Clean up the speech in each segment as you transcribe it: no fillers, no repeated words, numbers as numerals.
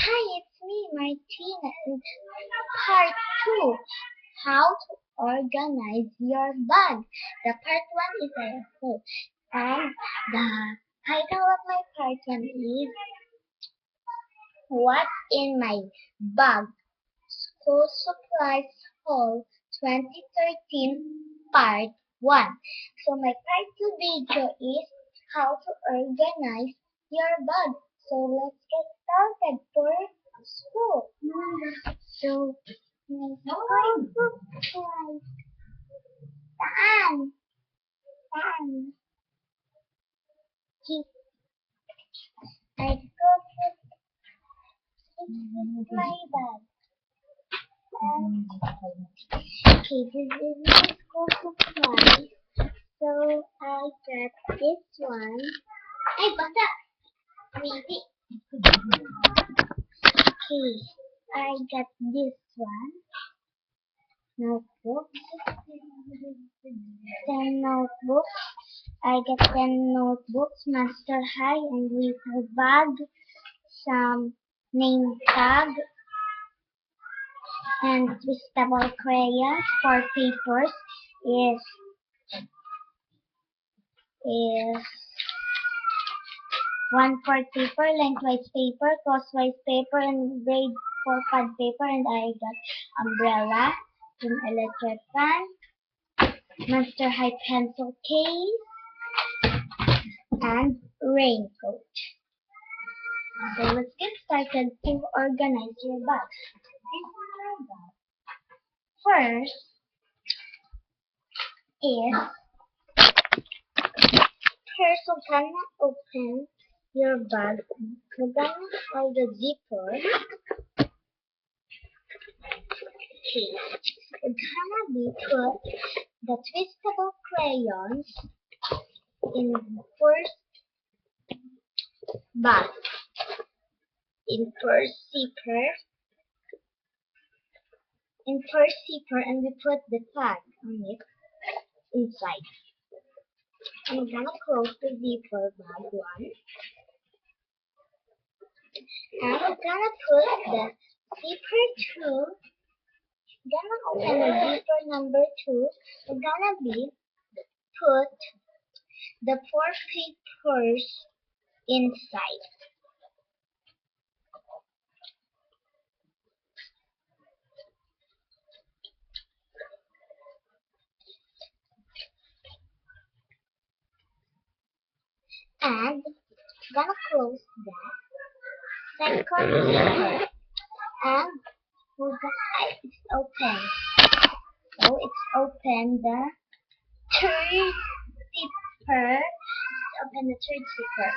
Hi, it's me, Martina, and part 2, how to organize your bag. The part 1 is I hope, and the title of my part 1 is What's in My Bag? School Supplies Haul 2013 Part 1. So my part 2 video is how to organize your bag. So let's get started for school. So my book supplies. Saan? Saan? Keep. I go put my bag. Okay, this is my school supplies. So I got this one. Ay, basta! Maybe. Okay, I got this one. Notebook. 10 notebooks. I got 10 notebooks, Master High and little bag, some name tag, and twistable crayons. For papers is one for paper, lengthwise paper, crosswise paper, and grade 4 pad paper, and I got umbrella, an electric fan, Monster High pencil case, and raincoat. So let's get started to organize your bag. First is first we're gonna open your bag. We're gonna hold the zipper. Okay. We're gonna be put the twistable crayons in the first bag. In first zipper, and we put the tag on it inside. I'm gonna close the zipper bag one. And we're gonna put the zipper two. Gonna open the zipper number 2. We're gonna be put the 4 papers inside. And gonna close the second zipper. And we're gonna, it's open. So it's open the third zipper. Open the third zipper.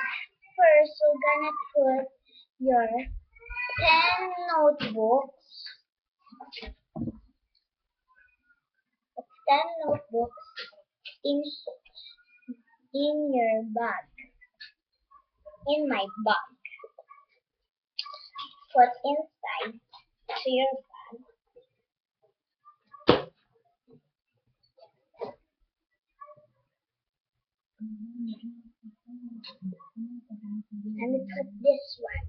First, we're gonna put your 10 notebooks. 10 notebooks in your bag. In my bag. Put inside to your bag. And we put this one.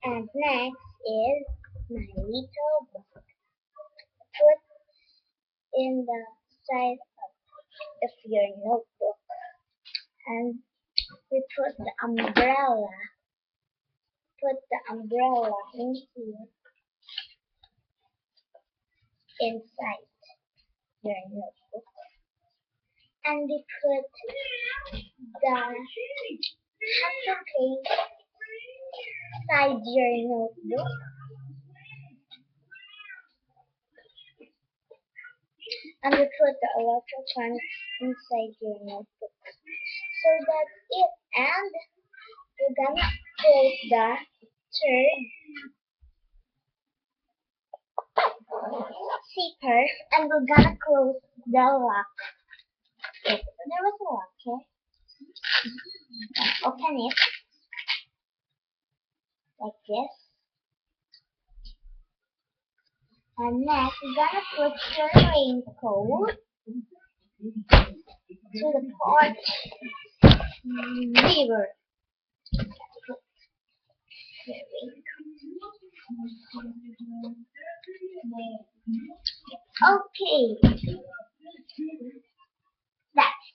And next is my little book. Put in the side of your notebook. And we put the umbrella. Put the umbrella in here. Inside your notebook. And we put the pencil case inside your notebook. And we put the electric fan inside your notebook. So that's it. And we're gonna close the third zipper, and we're gonna close the lock. Okay, so there was a lock, okay? Open it like this. And next, we're gonna put your raincoat to the port river. Okay, that's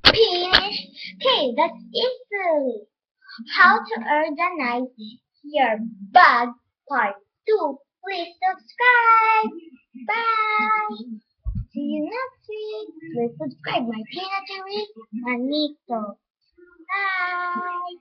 finished. Okay, that's easily how to organize your bag part 2. Please subscribe. Bye. See you next week. Please subscribe my Tina Jerry Manito. Bye.